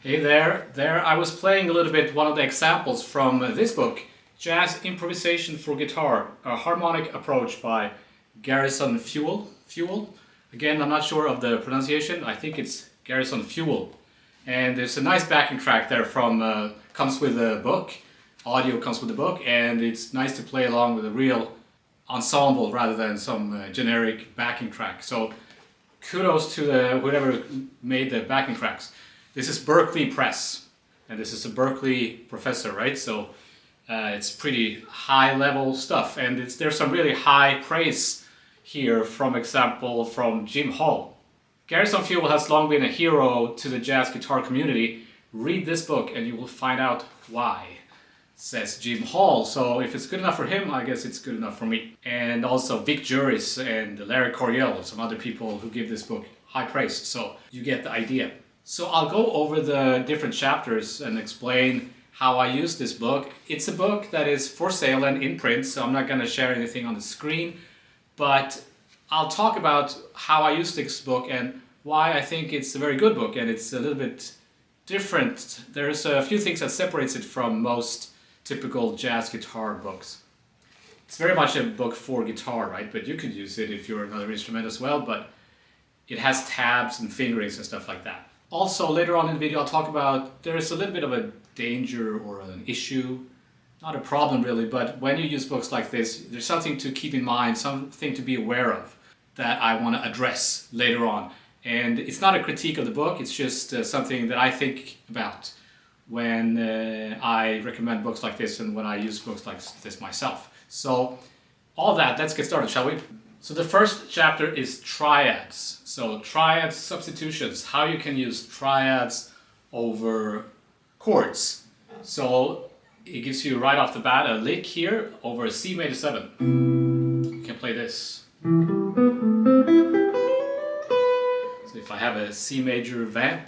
Hey there I was playing a little bit one of the examples from this book, Jazz Improvisation for Guitar, a harmonic approach by Garrison Fewell. Again, I'm not sure of the pronunciation, I think it's Garrison Fewell. And there's a nice backing track there from, comes with the book, audio comes with the book, and it's nice to play along with a real ensemble rather than some generic backing track. So kudos to whoever made the backing tracks. This is Berkeley Press, and this is a Berkeley professor, right? So it's pretty high level stuff, and there's some really high praise here, from example from Jim Hall. Garrison Fewell has long been a hero to the jazz guitar community. Read this book and you will find out why, says Jim Hall. So if it's good enough for him, I guess it's good enough for me. And also Vic Juris and Larry Coryell, some other people who give this book high praise. So you get the idea. So I'll go over the different chapters and explain how I use this book. It's a book that is for sale and in print, so I'm not going to share anything on the screen, but I'll talk about how I use this book and why I think it's a very good book, and it's a little bit different. There's a few things that separates it from most typical jazz guitar books. It's very much a book for guitar, right? But you could use it if you're another instrument as well, but it has tabs and fingerings and stuff like that. Also, later on in the video, I'll talk about there's a little bit of a danger or an issue, not a problem really, but when you use books like this, there's something to keep in mind, something to be aware of that I want to address later on. And it's not a critique of the book, it's just something that I think about when I recommend books like this and when I use books like this myself. So, all that, let's get started, shall we? So the first chapter is triads. So triads, substitutions, how you can use triads over chords. So it gives you right off the bat a lick here over a C major 7. You can play this. So if I have a C major vamp,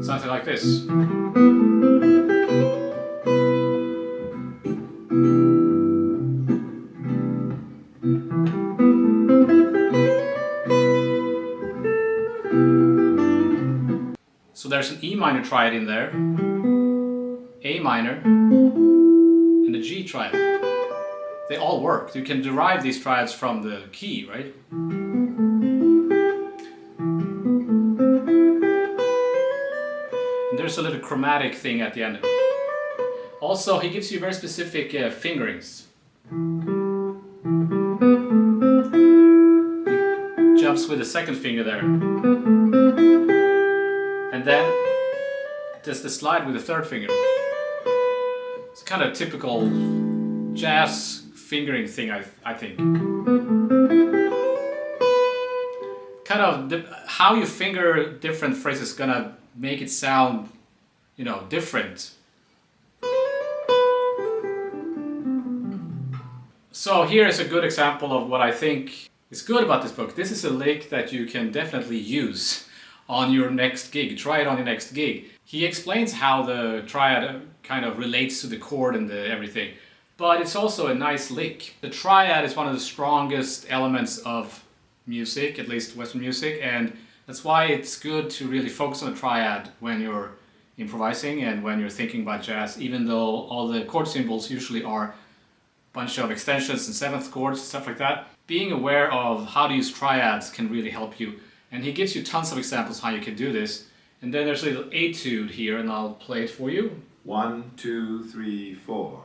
something like this. So there's an E minor triad in there, A minor, and a G triad. They all work. You can derive these triads from the key, right? And there's a little chromatic thing at the end. Also, he gives you very specific fingerings. He jumps with the second finger there. And then does the slide with the third finger. It's kind of typical jazz fingering thing, I think. Kind of how you finger different phrases is gonna make it sound, different. So here is a good example of what I think is good about this book. This is a lick that you can definitely use on your next gig. Try it on your next gig. He explains how the triad kind of relates to the chord and everything, but it's also a nice lick. The triad is one of the strongest elements of music, at least Western music, and that's why it's good to really focus on the triad when you're improvising and when you're thinking about jazz, even though all the chord symbols usually are a bunch of extensions and seventh chords, stuff like that. Being aware of how to use triads can really help you. And he gives you tons of examples how you can do this. And then there's a little etude here, and I'll play it for you. 1, 2, 3, 4.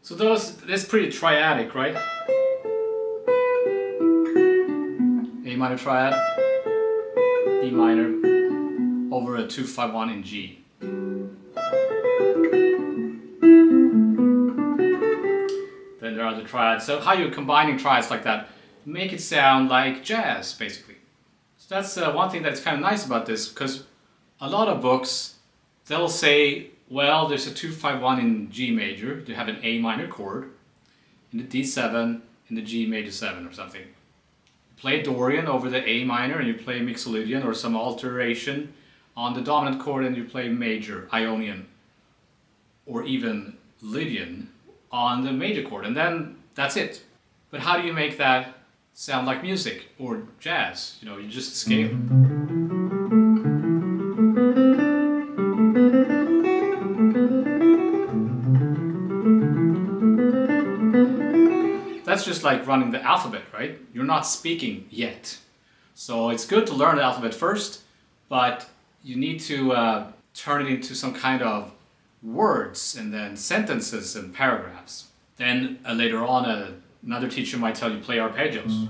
So that's pretty triadic, right? A minor triad, E minor, over a 2-5-1 in G. are the triads. So how you're combining triads like that, make it sound like jazz, basically. So that's one thing that's kind of nice about this, because a lot of books, they'll say, well, there's a 2-5-1 in G major, you have an A minor chord, in the D7, in the G major 7 or something. You play Dorian over the A minor, and you play Mixolydian or some alteration on the dominant chord, and you play major, Ionian, or even Lydian on the major chord, and then that's it. But how do you make that sound like music or jazz? You know, you just scale. That's just like running the alphabet, right? You're not speaking yet. So it's good to learn the alphabet first, but you need to turn it into some kind of words and then sentences and paragraphs. Then later on, another teacher might tell you play arpeggios.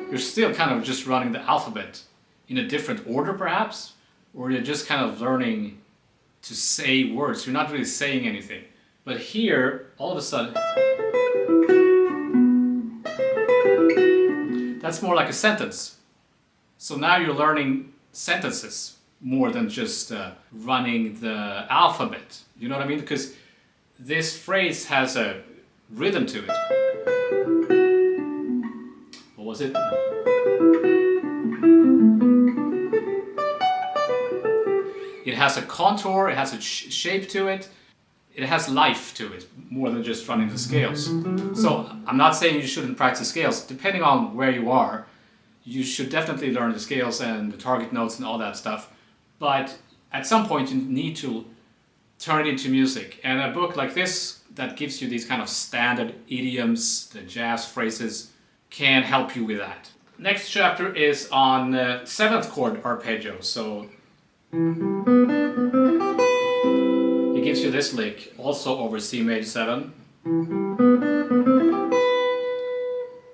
You're still kind of just running the alphabet in a different order perhaps, or you're just kind of learning to say words. You're not really saying anything. But here, all of a sudden, that's more like a sentence. So now you're learning sentences more than just running the alphabet. You know what I mean? Because this phrase has a rhythm to it. What was it? It has a contour, it has a shape to it, it has life to it, more than just running the scales. So I'm not saying you shouldn't practice scales. Depending on where you are, you should definitely learn the scales and the target notes and all that stuff. But at some point you need to turn it into music. And a book like this that gives you these kind of standard idioms, the jazz phrases, can help you with that. Next chapter is on 7th chord arpeggios. So it gives you this lick, also over C major 7.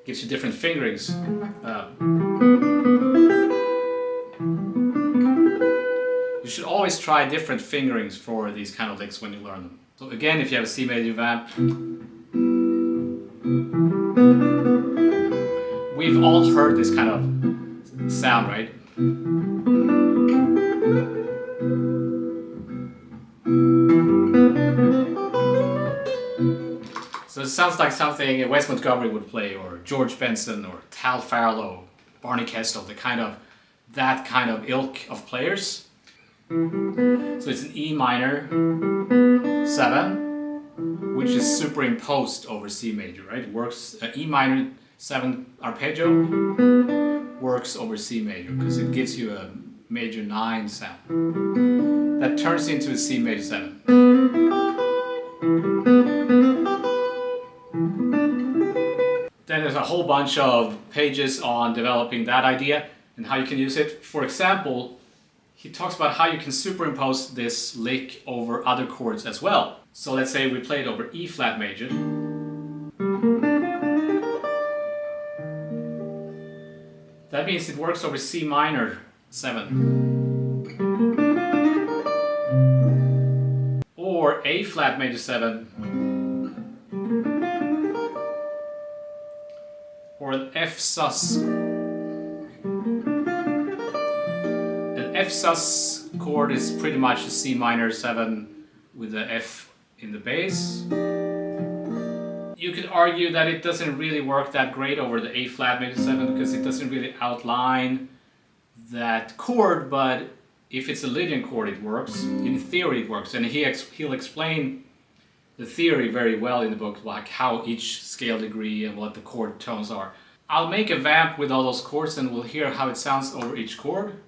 Gives you different fingerings. You should always try different fingerings for these kind of licks when you learn them. So again, if you have a C major vamp, we've all heard this kind of sound, right? So it sounds like something Wes Montgomery would play, or George Benson, or Tal Farlow, Barney Kestel, that kind of ilk of players. So it's an E minor 7, which is superimposed over C major, right? It works, E minor 7 arpeggio works over C major because it gives you a major 9 sound that turns into a C major 7. Then there's a whole bunch of pages on developing that idea and how you can use it. For example, he talks about how you can superimpose this lick over other chords as well. So let's say we play it over E flat major. That means it works over C minor 7. Or A flat major 7. Or an F sus. An F sus chord is pretty much a C minor 7 with the F in the bass. You could argue that it doesn't really work that great over the A flat major 7 because it doesn't really outline that chord, but if it's a Lydian chord it works. In theory it works, and he'll explain the theory very well in the book, like how each scale degree and what the chord tones are. I'll make a vamp with all those chords and we'll hear how it sounds over each chord.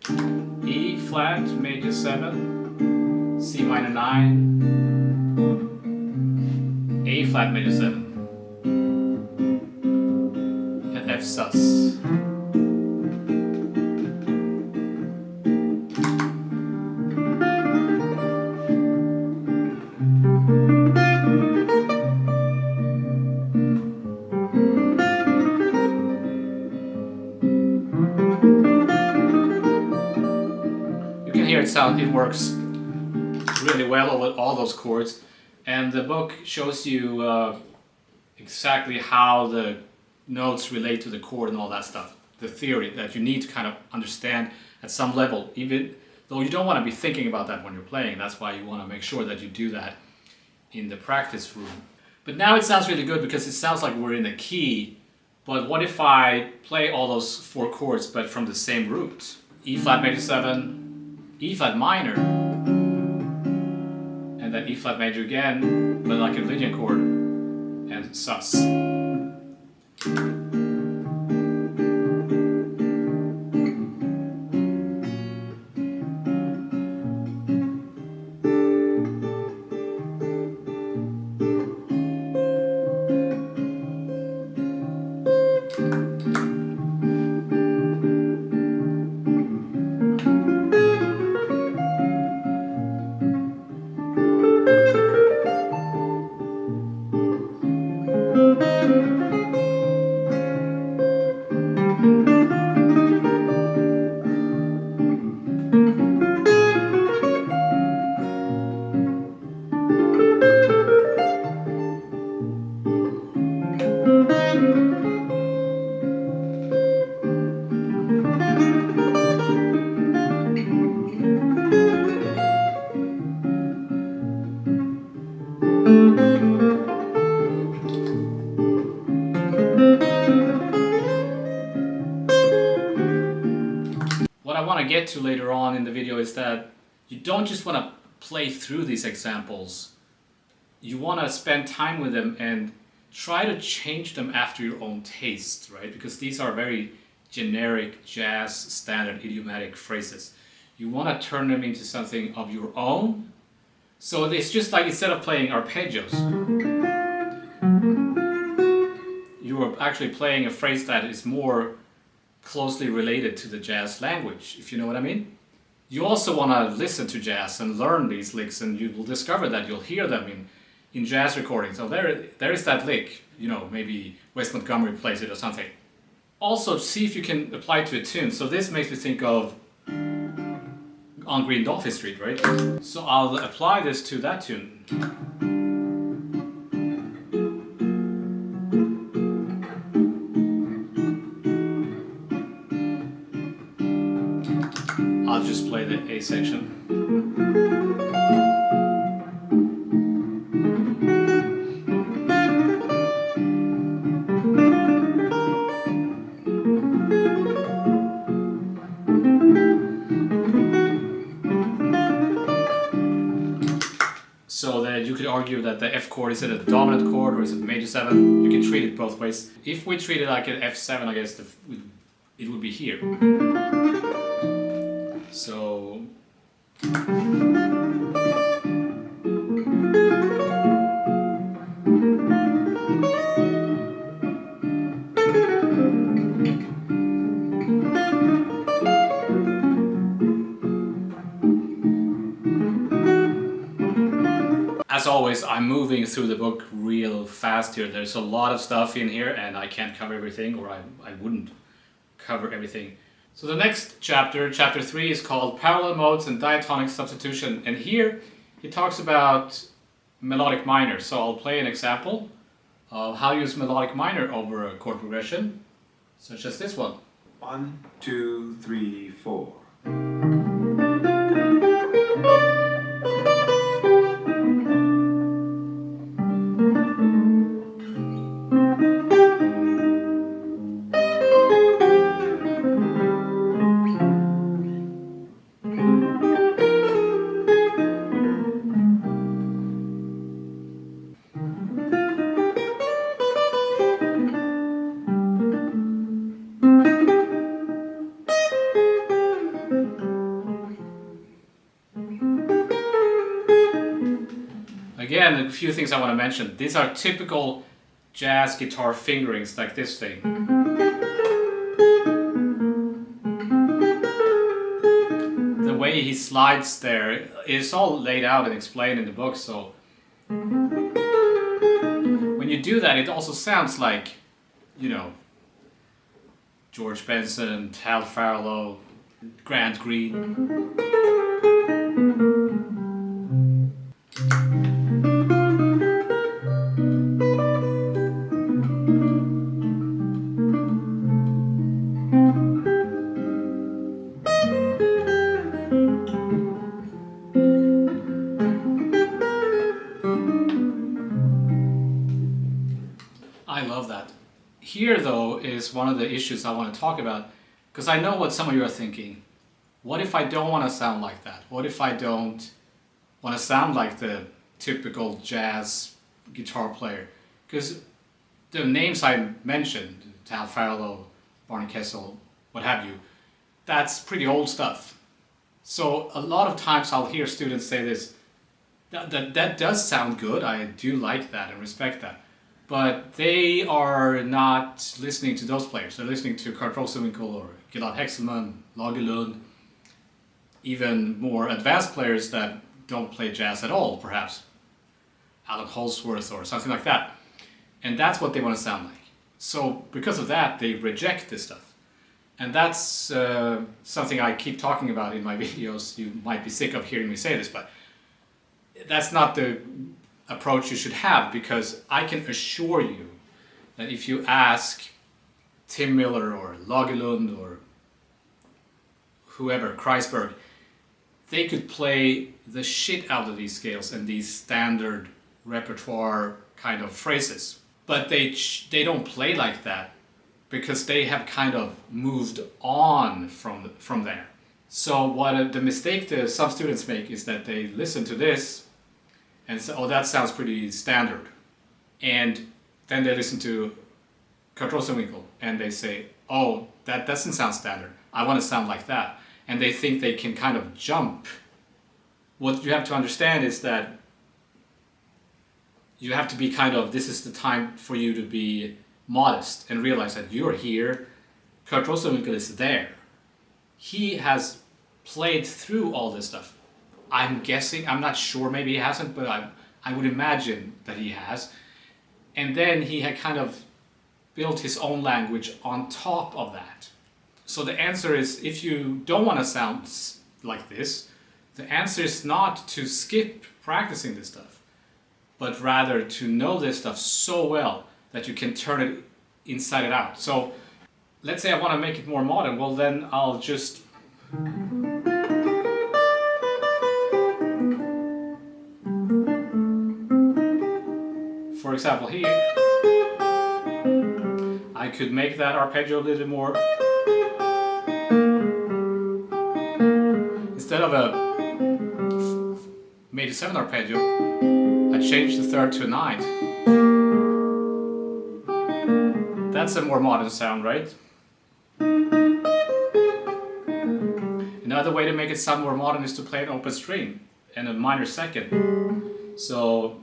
E flat major 7, C minor 9, A flat major 7, and F sus. here it works really well with all those chords, and the book shows you exactly how the notes relate to the chord and all that stuff. The theory that you need to kind of understand at some level, even though you don't want to be thinking about that when you're playing. That's why you want to make sure that you do that in the practice room. But now it sounds really good because it sounds like we're in a key. But what if I play all those 4 chords but from the same root? E flat major 7, E flat minor, and then E flat major again, but like a Lydian chord, and sus. What I want to get to later on in the video is that you don't just want to play through these examples. You want to spend time with them and try to change them after your own taste, right? Because these are very generic jazz standard idiomatic phrases. You want to turn them into something of your own. So it's just like instead of playing arpeggios, you are actually playing a phrase that is more closely related to the jazz language, if you know what I mean. You also want to listen to jazz and learn these licks, and you will discover that you'll hear them in jazz recordings. So there is that lick, you know, maybe Wes Montgomery plays it or something. Also, see if you can apply it to a tune. So this makes me think of On Green Dolphin Street, right? So I'll apply this to that tune. I'll just play the A section. So that you could argue that the F chord, is it a dominant chord or is it major 7? You can treat it both ways. If we treat it like an F7, I guess it would be here. So as always, I'm moving through the book real fast here. There's a lot of stuff in here and I can't cover everything, or I wouldn't cover everything. So the next chapter, chapter 3, is called Parallel Modes and Diatonic Substitution. And here he talks about melodic minor. So I'll play an example of how to use melodic minor over a chord progression, such as this one. 1, 2, 3, 4. Again, a few things I want to mention. These are typical jazz guitar fingerings, like this thing. The way he slides there is all laid out and explained in the book, so when you do that, it also sounds like, you know, George Benson, Hal Farlow, Grant Green. I love that. Here, though, is one of the issues I want to talk about, because I know what some of you are thinking. What if I don't want to sound like that? What if I don't want to sound like the typical jazz guitar player? Because the names I mentioned, Tal Farlow, Barney Kessel, what have you, that's pretty old stuff. So a lot of times I'll hear students say this, that does sound good, I do like that and respect that. But they are not listening to those players. They're listening to Kurt Rosenwinkel or Gilad Hexelman, Lagerlund, even more advanced players that don't play jazz at all, perhaps. Alan Holsworth or something like that. And that's what they want to sound like. So because of that, they reject this stuff. And that's something I keep talking about in my videos. You might be sick of hearing me say this, but that's not the approach you should have, because I can assure you that if you ask Tim Miller or Lagerlund or whoever, Kreisberg, they could play the shit out of these scales and these standard repertoire kind of phrases. But they don't play like that because they have kind of moved on from there. So what the mistake that some students make is that they listen to this and say, oh, that sounds pretty standard. And then they listen to Kurt Rosenwinkel and they say, oh, that doesn't sound standard. I want to sound like that. And they think they can kind of jump. What you have to understand is that you have to be kind of, this is the time for you to be modest and realize that you're here, Kurt Rosenwinkel is there. He has played through all this stuff. I'm guessing, I'm not sure, maybe he hasn't, but I would imagine that he has. And then he had kind of built his own language on top of that. So the answer is, if you don't want to sound like this, the answer is not to skip practicing this stuff, but rather to know this stuff so well that you can turn it inside it out. So let's say I want to make it more modern, well then I'll just for example here, I could make that arpeggio a little more. Instead of a major 7 arpeggio, I changed the third to a 9. That's a more modern sound, right? Another way to make it sound more modern is to play an open string and a minor second. So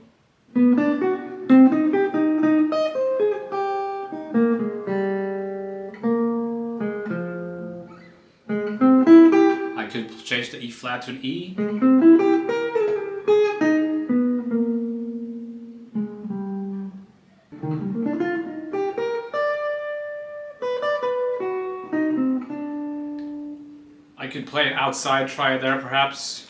I could change the E flat to an E. I could play an outside triad there, perhaps.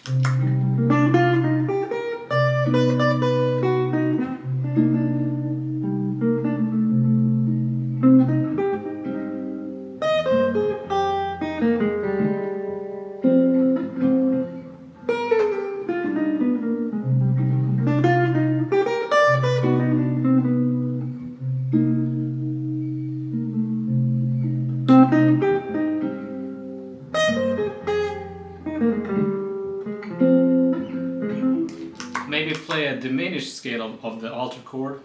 Maybe play a diminished scale of the alter chord.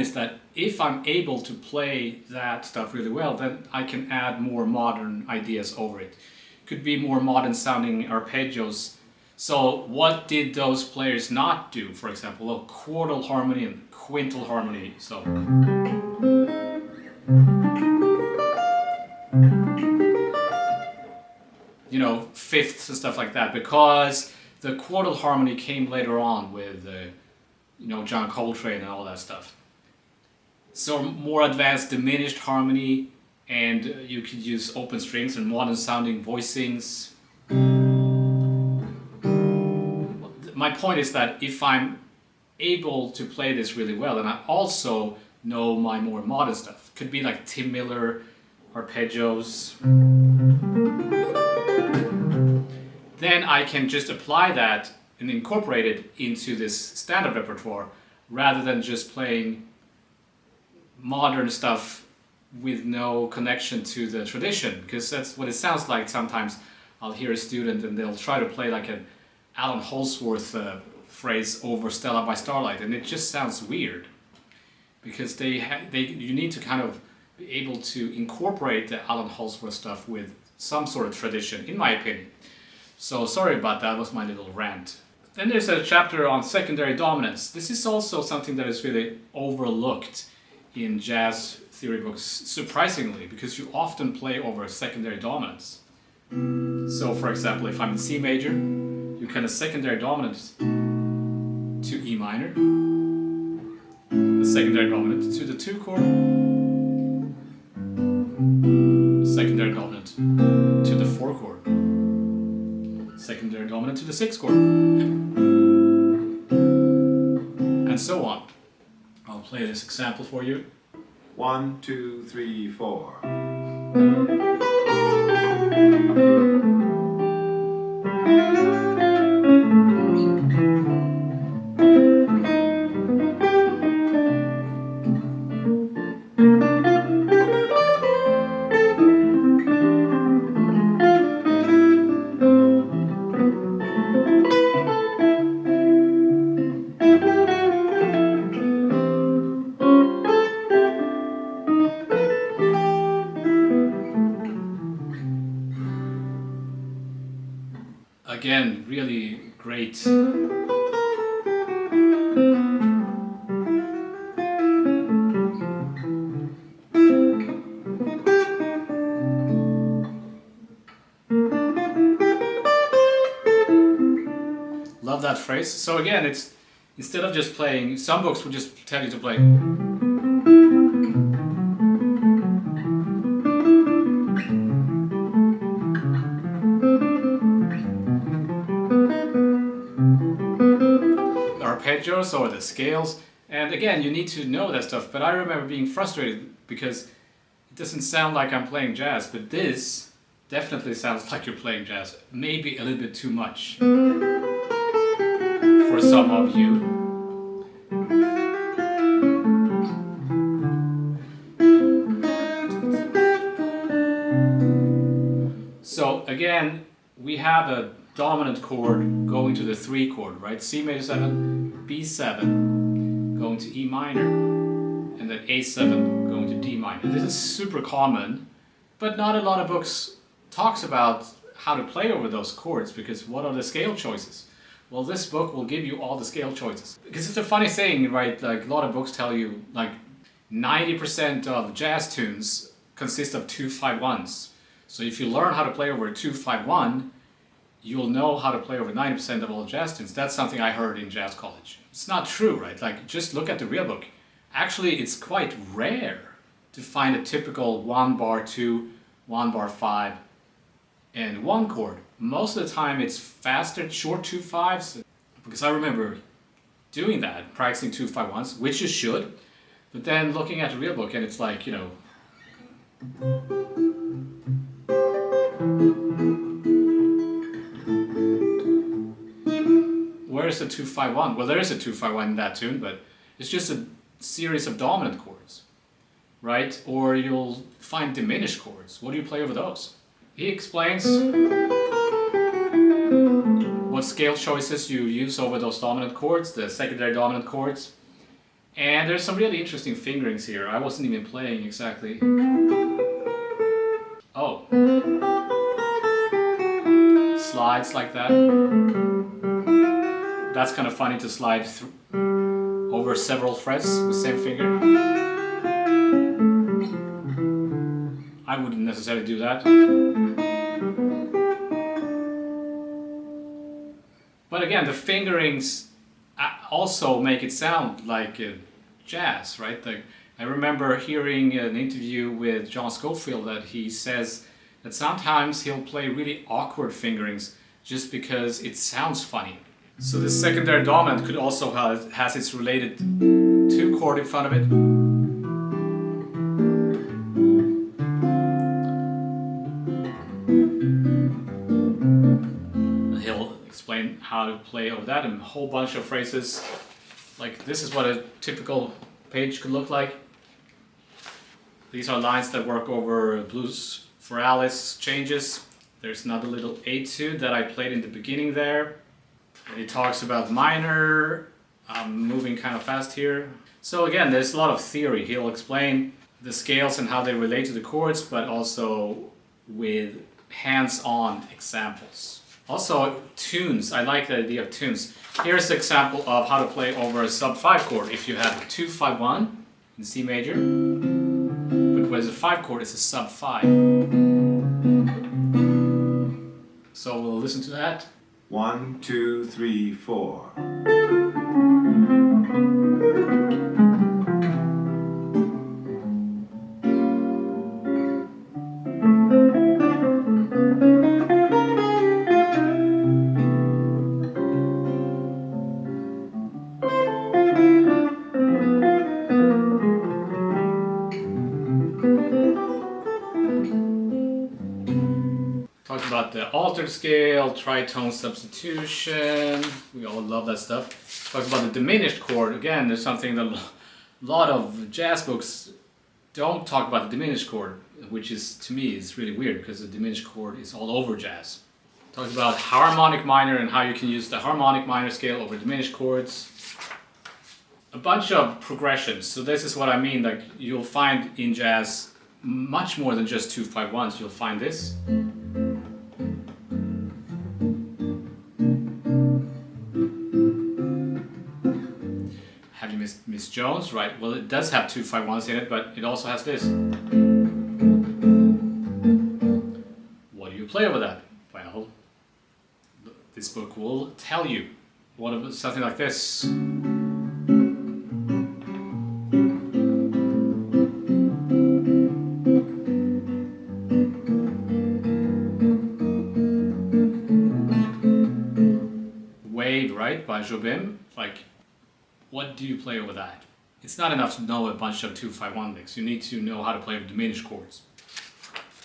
is that if I'm able to play that stuff really well, then I can add more modern ideas over it. Could be more modern sounding arpeggios. So what did those players not do? For example, well, chordal harmony and quintal harmony. So you know, fifths and stuff like that, because the chordal harmony came later on with you know, John Coltrane and all that stuff. So more advanced diminished harmony, and you could use open strings and modern sounding voicings. My point is that if I'm able to play this really well, and I also know my more modern stuff, could be like Tim Miller arpeggios, then I can just apply that and incorporate it into this standard repertoire rather than just playing modern stuff with no connection to the tradition, because that's what it sounds like. Sometimes I'll hear a student and they'll try to play like an Alan Holdsworth phrase over Stella by Starlight, and it just sounds weird, because you need to kind of be able to incorporate the Alan Holdsworth stuff with some sort of tradition, in my opinion. So sorry about that, was my little rant. Then there's a chapter on secondary dominance. This is also something that is really overlooked in jazz theory books, surprisingly, because you often play over secondary dominance. So for example, if I'm in C major, you can a secondary dominance to E minor, a secondary dominant to the 2 chord, secondary dominant to the 4 chord, secondary dominant to the 6 chord, and so on. I'll play this example for you. 1, 2, 3, 4. Again, really great. Love that phrase. So again, it's instead of just playing, some books will just tell you to play. Arpeggios or the scales, and again, you need to know that stuff. But I remember being frustrated because it doesn't sound like I'm playing jazz, but this definitely sounds like you're playing jazz, maybe a little bit too much for some of you. So again, we have a dominant chord going to the 3 chord, right? C major 7, B7 going to E minor, and then A7 going to D minor. This is super common, but not a lot of books talks about how to play over those chords, because what are the scale choices? Well, this book will give you all the scale choices. Because it's a funny thing, right? Like a lot of books tell you like 90% of jazz tunes consist of 2-5-1s. So if you learn how to play over a 2-5-1, you'll know how to play over 90% of all jazz tunes. That's something I heard in jazz college. It's not true, right? Like, just look at the real book. Actually, it's quite rare to find a typical 1 bar 2, 1 bar 5, and 1 chord. Most of the time it's faster, short 2-5s, because I remember doing that, practicing 2-5-1s, which you should, but then looking at the real book and it's like, you know, where's the 2-5-1? Well, there is a 2-5-1 in that tune, but it's just a series of dominant chords, right? Or you'll find diminished chords. What do you play over those? He explains what scale choices you use over those dominant chords, the secondary dominant chords. And there's some really interesting fingerings here. I wasn't even playing exactly. Oh. Slides like that. That's kind of funny to slide over several frets with the same finger. I wouldn't necessarily do that. But again, the fingerings also make it sound like jazz, right? I remember hearing an interview with John Scofield that he says that sometimes he'll play really awkward fingerings just because it sounds funny. So the secondary dominant could also has its related 2 chord in front of it. And he'll explain how to play over that and a whole bunch of phrases. Like this is what a typical page could look like. These are lines that work over blues for Alice changes. There's another little etude that I played in the beginning there. And he talks about minor. I'm moving kind of fast here. So again, there's a lot of theory. He'll explain the scales and how they relate to the chords, but also with hands-on examples. Also tunes. I like the idea of tunes. Here's an example of how to play over a sub 5 chord. If you have a 2-5-1 in C major, but whereas a 5 chord is a sub 5. So we'll listen to that. 1, 2, 3, 4. Talked about the altered scale, tritone substitution. We all love that stuff. Talked about the diminished chord. Again, there's something that a lot of jazz books don't talk about the diminished chord, which is, to me, is really weird because the diminished chord is all over jazz. Talked about harmonic minor and how you can use the harmonic minor scale over diminished chords. A bunch of progressions. So this is what I mean. Like you'll find in jazz much more than just 2-5-1s. You'll find this. Have you missed Miss Jones? Right. Well, it does have 2-5-1s in it, but it also has this. What do you play over that? Well, this book will tell you. What about something like this? Wade, right, by Jobim. Like, what do you play over that? It's not enough to know a bunch of 2-5-1 licks. You need to know how to play with diminished chords.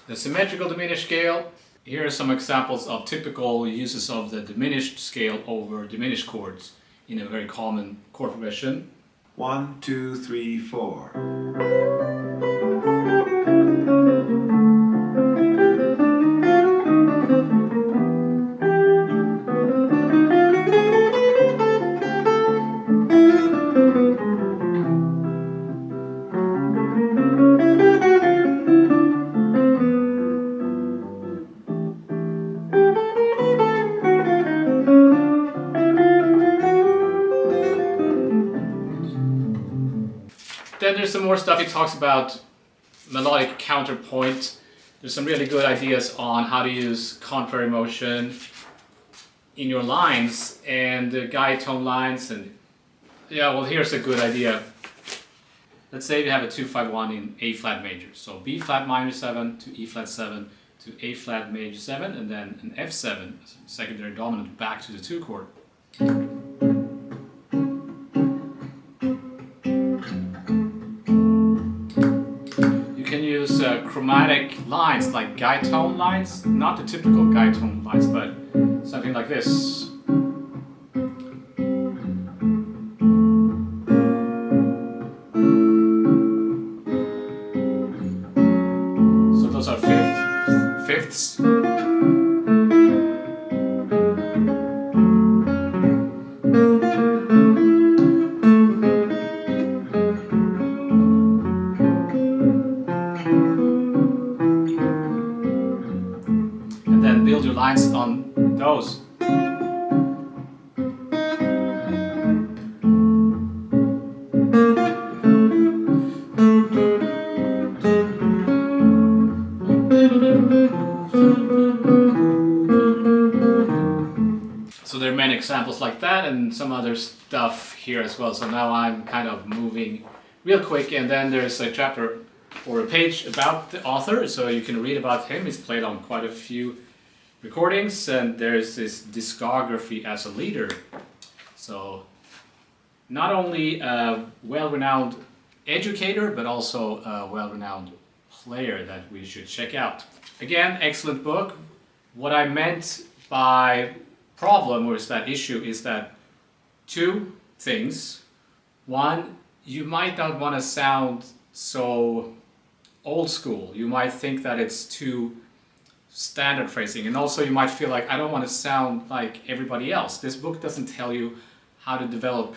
The symmetrical diminished scale. Here are some examples of typical uses of the diminished scale over diminished chords in a very common chord progression. 1, 2, 3, 4. Then there's some more stuff he talks about melodic counterpoint. There's some really good ideas on how to use contrary motion in your lines and the guide tone lines. And yeah, well, here's a good idea. Let's say you have a 2-5-1 in A flat major. So B flat minor 7 to E flat 7 to A flat major 7, and then an F7, secondary dominant, back to the 2 chord. Chromatic lines like guide tone lines, not the typical guide tone lines, but something like this. So those are fifths. lines on those. So there are many examples like that and some other stuff here as well. So now I'm kind of moving real quick, and then there's a chapter or a page about the author, so you can read about him. He's played on quite a few recordings, and there's this discography as a leader. So not only a well-renowned educator, but also a well-renowned player that we should check out. Again, excellent book. What I meant by problem, or is that issue, is that two things. One, you might not want to sound so old school. You might think that it's too standard phrasing, and also you might feel like, I don't want to sound like everybody else. This book doesn't tell you how to develop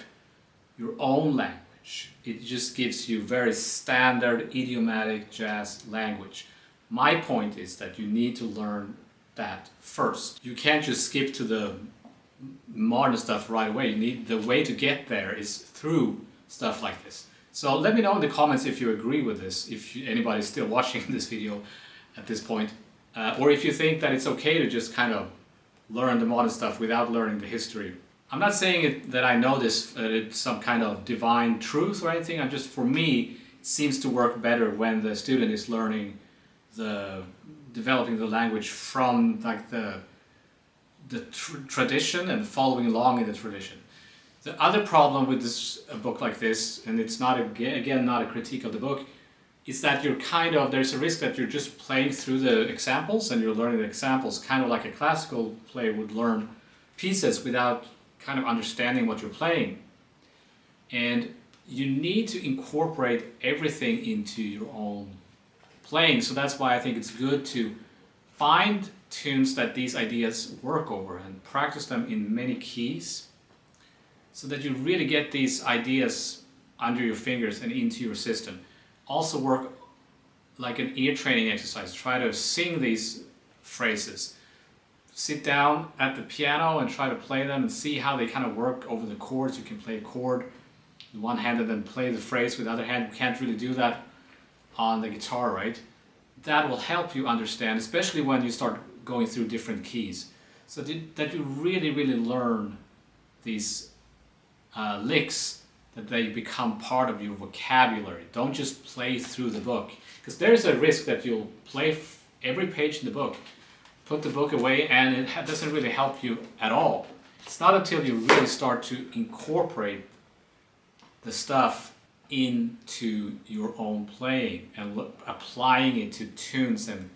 your own language. It just gives you very standard idiomatic jazz language. My point is that you need to learn that first. You can't just skip to the modern stuff right away. The way to get there is through stuff like this. So let me know in the comments if you agree with this, if anybody's still watching this video at this point, or if you think that it's okay to just kind of learn the modern stuff without learning the history. I'm not saying that I know this, it's some kind of divine truth or anything. I'm just, for me, it seems to work better when the student is learning developing the language from like the tradition and following along in the tradition. The other problem with a book like this, and it's not again not a critique of the book, is that there's a risk that you're just playing through the examples and you're learning the examples kind of like a classical player would learn pieces without kind of understanding what you're playing. And you need to incorporate everything into your own playing. So that's why I think it's good to find tunes that these ideas work over and practice them in many keys so that you really get these ideas under your fingers and into your system. Also work like an ear training exercise. Try to sing these phrases. Sit down at the piano and try to play them and see how they kind of work over the chords. You can play a chord with one hand and then play the phrase with the other hand. You can't really do that on the guitar, right? That will help you understand, especially when you start going through different keys, so that you really, really learn these licks, that they become part of your vocabulary. Don't just play through the book, because there's a risk that you'll play every page in the book, put the book away, and it doesn't really help you at all. It's not until you really start to incorporate the stuff into your own playing and applying it to tunes and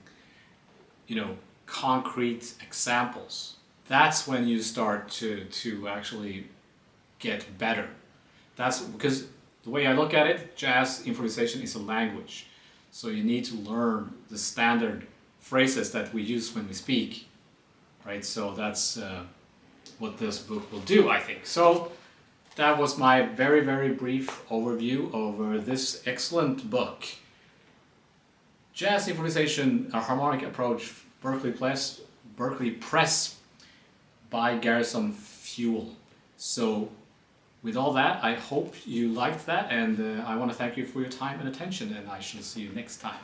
concrete examples. That's when you start to actually get better. That's because the way I look at it, jazz improvisation is a language. So you need to learn the standard phrases that we use when we speak, right? So that's what this book will do, I think. So that was my very, very brief overview over this excellent book. Jazz Improvisation, a Harmonic Approach, Berkeley Press by Garrison Fewell. So with all that, I hope you liked that, and I want to thank you for your time and attention, and I shall see you next time.